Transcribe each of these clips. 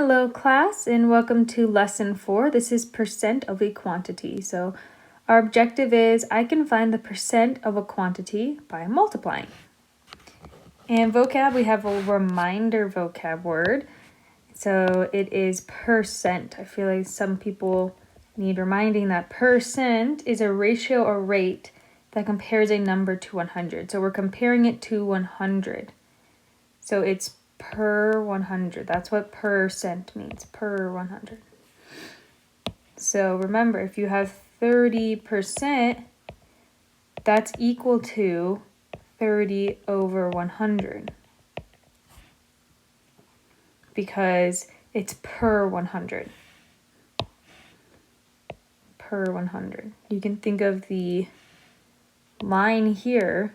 Hello class and welcome to lesson 4. This is percent of a quantity. So our objective is I can find the percent of a quantity by multiplying. And vocab, we have a reminder vocab word. So it is percent. I feel like some people need reminding that percent is a ratio or rate that compares a number to 100. So we're comparing it to 100. So it's per 100. That's what percent means, per 100. So remember, if you have 30%, that's equal to 30 over 100 because it's per 100. Per 100. You can think of the line here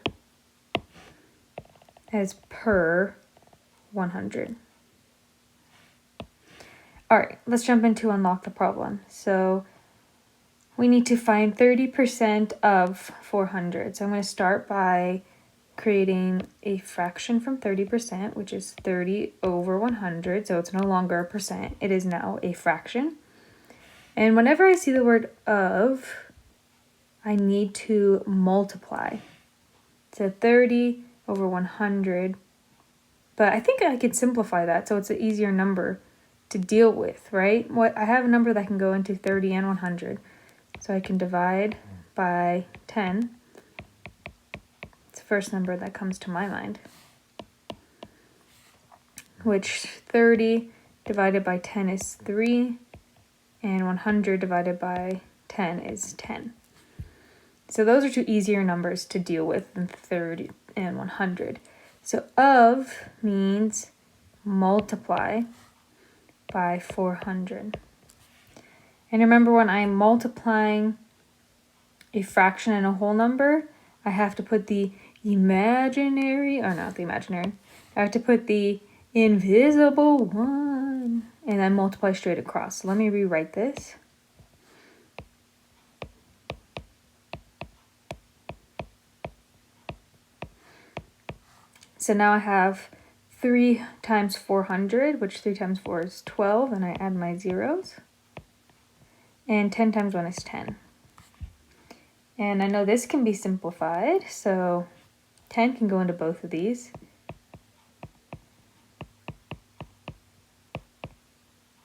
as per 100. All right, let's jump into unlock the problem. So we need to find 30% of 400. So I'm going to start by creating a fraction from 30%, which is 30 over 100. So it's no longer a percent. It is now a fraction. And whenever I see the word of, I need to multiply. So 30 over 100. But I think I could simplify that so it's an easier number to deal with, right? I have a number that can go into 30 and 100. So I can divide by 10. It's the first number that comes to my mind. Which 30 divided by 10 is 3. And 100 divided by 10 is 10. So those are two easier numbers to deal with than 30 and 100. So of means multiply by 400. And remember, when I'm multiplying a fraction and a whole number, I have to put the imaginary, or not the imaginary, I have to put the invisible one and then multiply straight across. So let me rewrite this. So now I have 3 times 400, which 3 times 4 is 12, and I add my zeros. And 10 times 1 is 10. And I know this can be simplified, so 10 can go into both of these.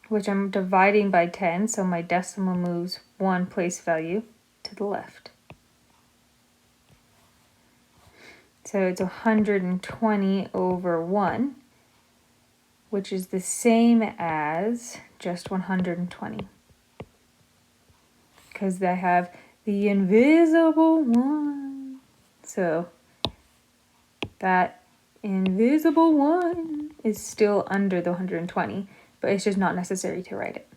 Which I'm dividing by 10, so my decimal moves one place value to the left. So it's 120 over 1, which is the same as just 120. Because I have the invisible one. So that invisible one is still under the 120, but it's just not necessary to write it.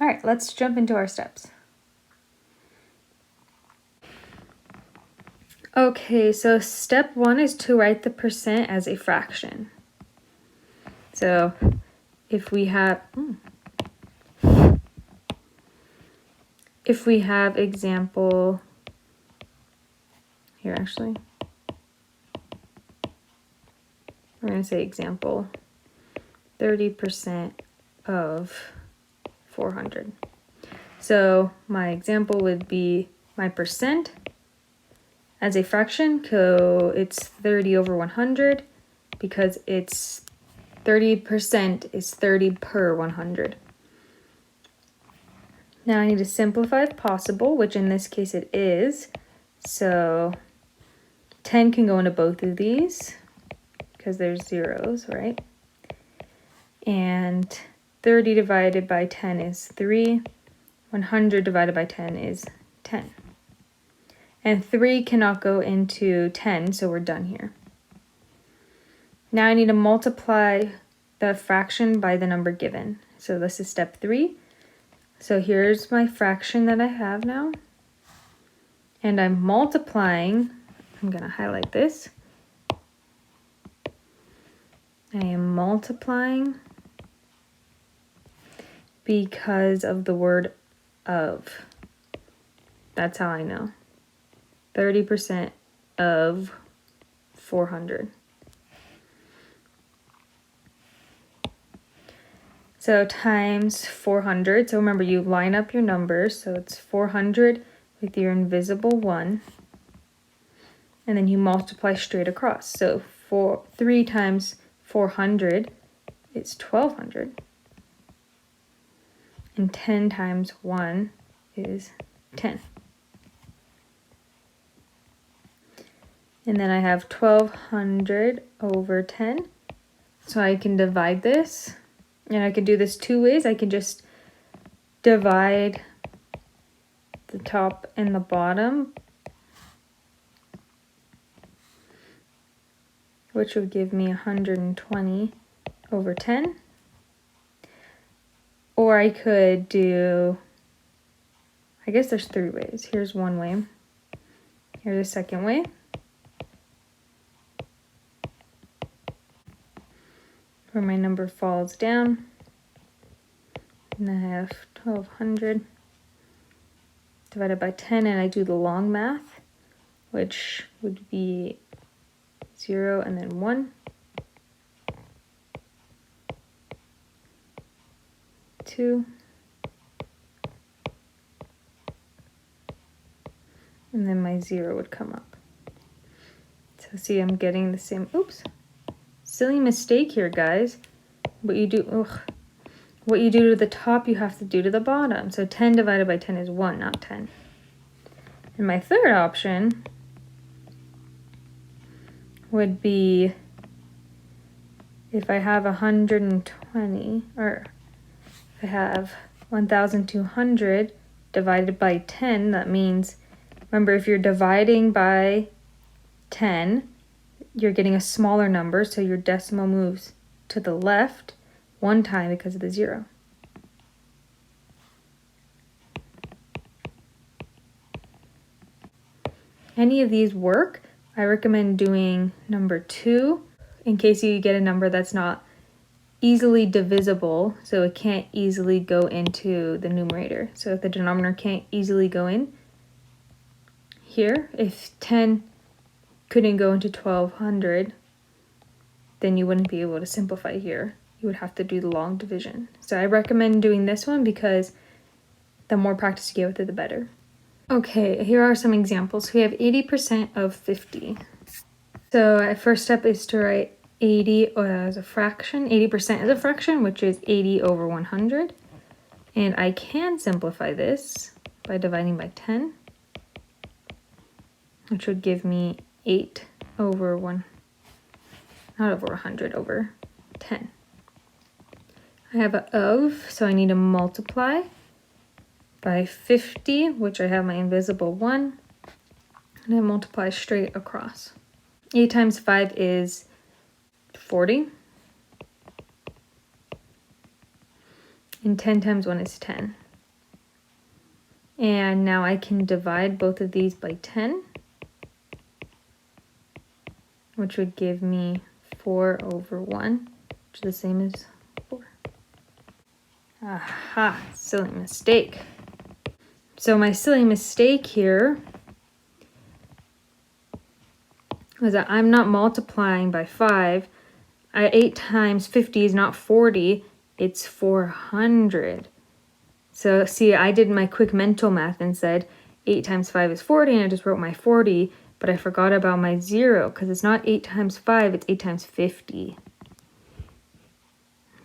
All right, let's jump into our steps. Okay, so step 1 is to write the percent as a fraction. So if we have example here, actually, we're going to say example 30% of 400. So my example would be my percent as a fraction, so it's 30 over 100 because it's 30% is 30 per 100. Now I need to simplify if possible, which in this case it is. So 10 can go into both of these because there's zeros, right? And 30 divided by 10 is 3. 100 divided by 10 is 10. And 3 cannot go into 10, so we're done here. Now I need to multiply the fraction by the number given. So this is step 3. So here's my fraction that I have now. And I'm multiplying, I'm going to highlight this. I am multiplying because of the word of. That's how I know. 30% of 400. So times 400. So remember, you line up your numbers. So it's 400 with your invisible 1. And then you multiply straight across. So 3 times 400 is 1200. And 10 times 1 is 10. And then I have 1200 over 10. So I can divide this. And I can do this 2 ways. I can just divide the top and the bottom, which would give me 120 over 10. Or I could do, I guess there's 3 ways. Here's one way. Here's a second way. Where my number falls down. And I have 1200 divided by 10, and I do the long math, which would be 0 and then 1. 2. And then my 0 would come up. So see, I'm getting the same, oops, silly mistake here, guys. What you do to the top, you have to do to the bottom. So 10 divided by 10 is 1, not 10. And my third option would be if I have 120, or if I have 1,200 divided by 10, that means, remember, if you're dividing by 10, you're getting a smaller number, so your decimal moves to the left 1 time because of the 0. Any of these work. I recommend doing number 2 in case you get a number that's not easily divisible, so it can't easily go into the numerator. So if the denominator can't easily go in here, if 10 couldn't go into 1200, then you wouldn't be able to simplify here. You would have to do the long division. So I recommend doing this one because the more practice you get with it, the better. Okay, here are some examples. We have 80% of 50. So our first step is to write 80 as a fraction. 80% is a fraction, which is 80 over 100. And I can simplify this by dividing by 10, which would give me 8 over 1, not over 100, over 10. I have a of, so I need to multiply by 50, which I have my invisible 1, and I multiply straight across. 8 times 5 is 40, and 10 times 1 is 10. And now I can divide both of these by 10, which would give me 4 over 1, which is the same as 4. Aha, silly mistake. So my silly mistake here was that I'm not multiplying by 5. 8 times 50 is not 40, it's 400. So see, I did my quick mental math and said 8 times 5 is 40, and I just wrote my 40, but I forgot about my 0, because it's not 8 times 5, it's 8 times 50.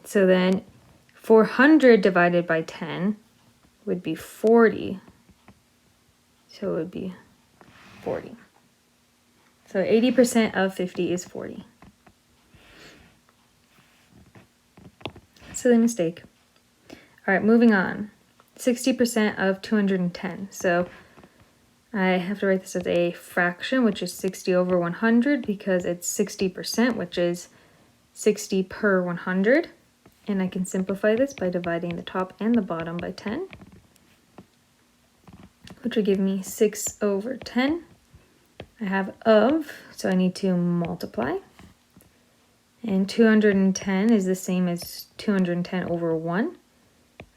So then 400 divided by 10 would be 40. So it would be 40. So 80% of 50 is 40. Silly mistake. All right, moving on. 60% of 210. So I have to write this as a fraction, which is 60 over 100, because it's 60%, which is 60 per 100. And I can simplify this by dividing the top and the bottom by 10, which would give me 6 over 10. I have of, so I need to multiply. And 210 is the same as 210 over 1.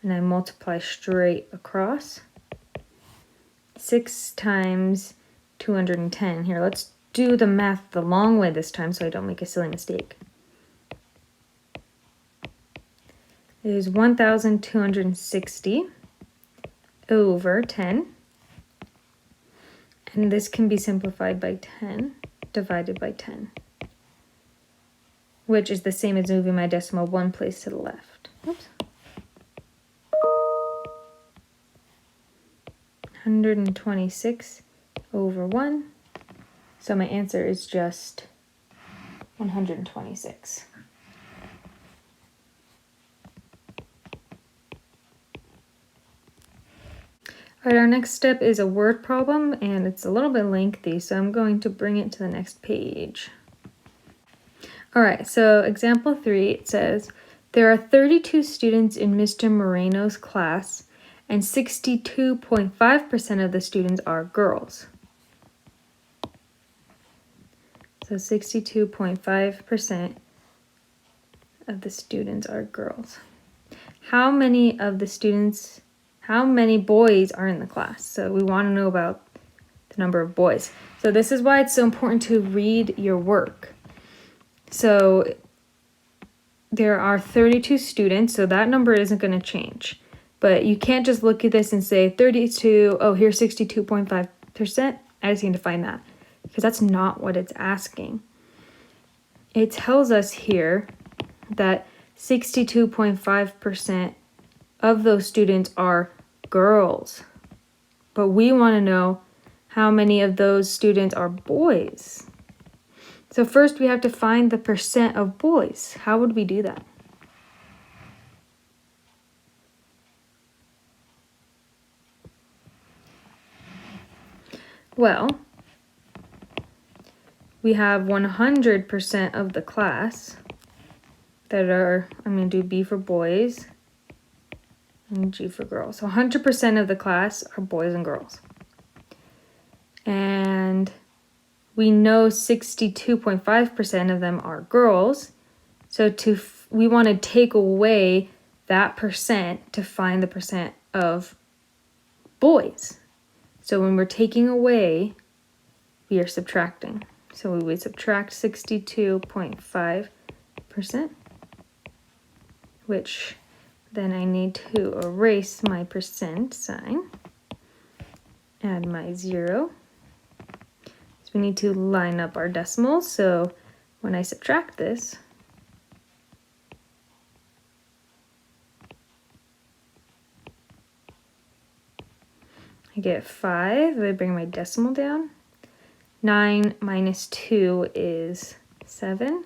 And I multiply straight across. 6 times 210. Here, let's do the math the long way this time so I don't make a silly mistake. is 1,260 over 10. And this can be simplified by 10 divided by 10, which is the same as moving my decimal one place to the left. Oops. 126 over 1. So my answer is just 126. All right, our next step is a word problem, and it's a little bit lengthy, so I'm going to bring it to the next page. All right, so example 3, it says, there are 32 students in Mr. Moreno's class, and 62.5% of the students are girls. So 62.5% of the students are girls. How many boys are in the class? So we want to know about the number of boys. So this is why it's so important to read your work. So there are 32 students, so that number isn't going to change. But you can't just look at this and say 32, oh, here's 62.5%. I just need to find that, because that's not what it's asking. It tells us here that 62.5% of those students are girls. But we want to know how many of those students are boys. So first we have to find the percent of boys. How would we do that? Well, we have 100% of the class that are, I'm going to do B for boys and G for girls. So 100% of the class are boys and girls. And we know 62.5% of them are girls. So we want to take away that percent to find the percent of boys. So when we're taking away, we are subtracting. So we would subtract 62.5%, which then I need to erase my percent sign, add my 0. So we need to line up our decimals. So when I subtract this, I get 5. I bring my decimal down. 9 minus 2 is 7.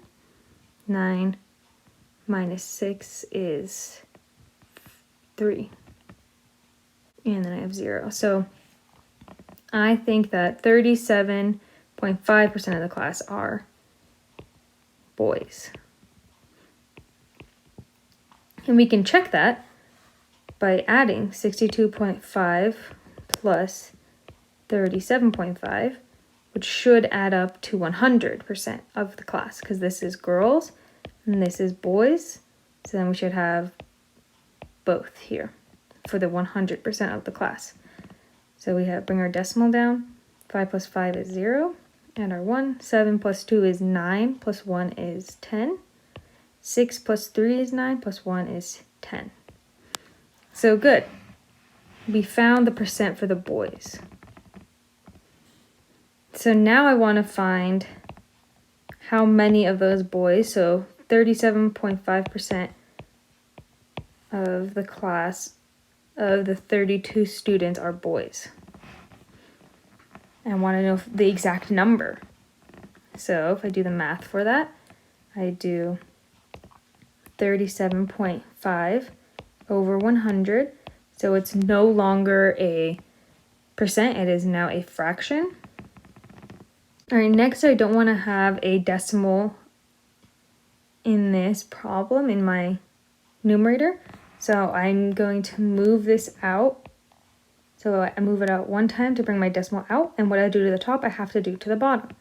9 minus 6 is 3. And then I have 0. So I think that 37.5% of the class are boys. And we can check that by adding 62.5 plus 37.5, which should add up to 100% of the class, because this is girls and this is boys. So then we should have both here for the 100% of the class. So we have bring our decimal down. 5 plus 5 is 0. And our 1. 7 plus 2 is 9. Plus 1 is 10. 6 plus 3 is 9. Plus 1 is 10. So good. We found the percent for the boys. So now I want to find how many of those boys, so 37.5% of the class of the 32 students are boys. And I want to know the exact number. So if I do the math for that, I do 37.5 over 100. So it's no longer a percent, it is now a fraction. All right, next I don't want to have a decimal in this problem in my numerator. So I'm going to move this out. So I move it out one time to bring my decimal out, and what I do to the top, I have to do to the bottom.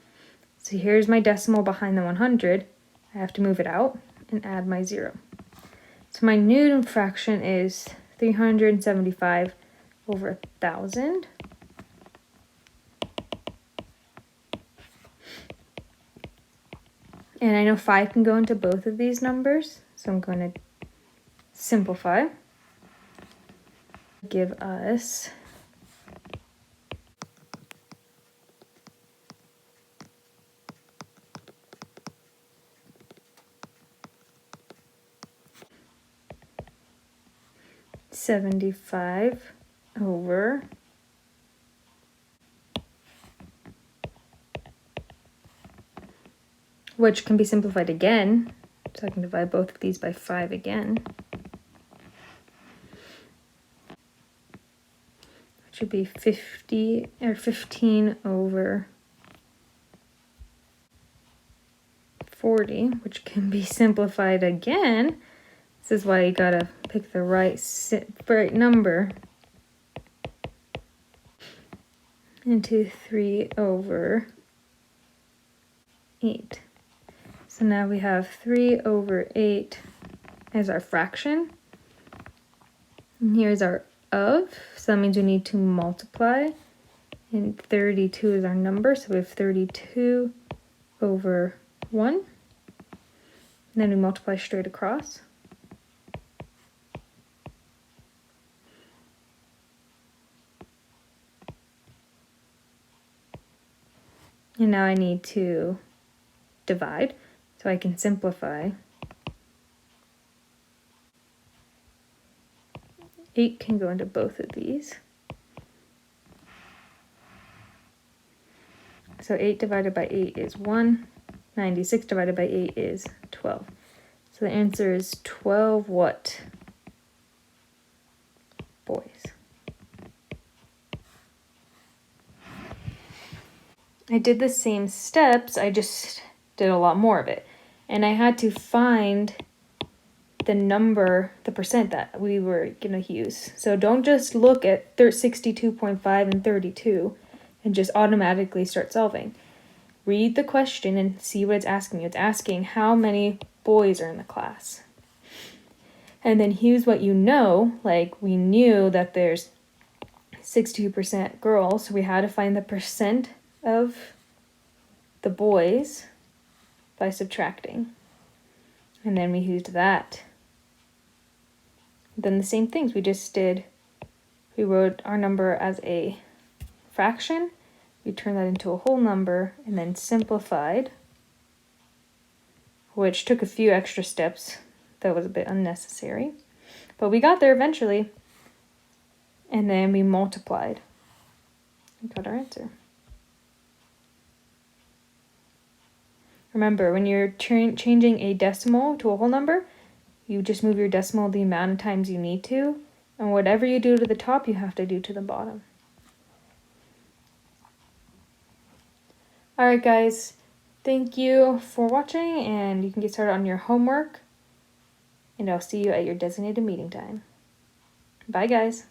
So here's my decimal behind the 100. I have to move it out and add my 0. So my new fraction is 375 over 1,000. And I know 5 can go into both of these numbers, so I'm going to simplify. Give us 75 over which can be simplified again. So I can divide both of these by 5 again. It should be 15 over 40, which can be simplified again. This is why you gotta pick the right number. Into 3 over 8. So now we have 3 over 8 as our fraction. And here's our of, so that means we need to multiply. And 32 is our number, so we have 32 over 1. And then we multiply straight across. And now I need to divide, so I can simplify. 8 can go into both of these. So 8 divided by 8 is 1. 96 divided by 8 is 12. So the answer is 12 what? Boys. I did the same steps, I just did a lot more of it. And I had to find the number, the percent that we were going to use. So don't just look at 62.5 and 32 and just automatically start solving. Read the question and see what it's asking you. It's asking how many boys are in the class. And then here's what you know, like we knew that there's 62% girls, so we had to find the percent of the boys by subtracting. And then we used that. Then the same things we just did. We wrote our number as a fraction. We turned that into a whole number and then simplified, which took a few extra steps. That was a bit unnecessary. But we got there eventually. And then we multiplied. We got our answer. Remember, when you're changing a decimal to a whole number, you just move your decimal the amount of times you need to, and whatever you do to the top, you have to do to the bottom. Alright guys, thank you for watching, and you can get started on your homework, and I'll see you at your designated meeting time. Bye guys.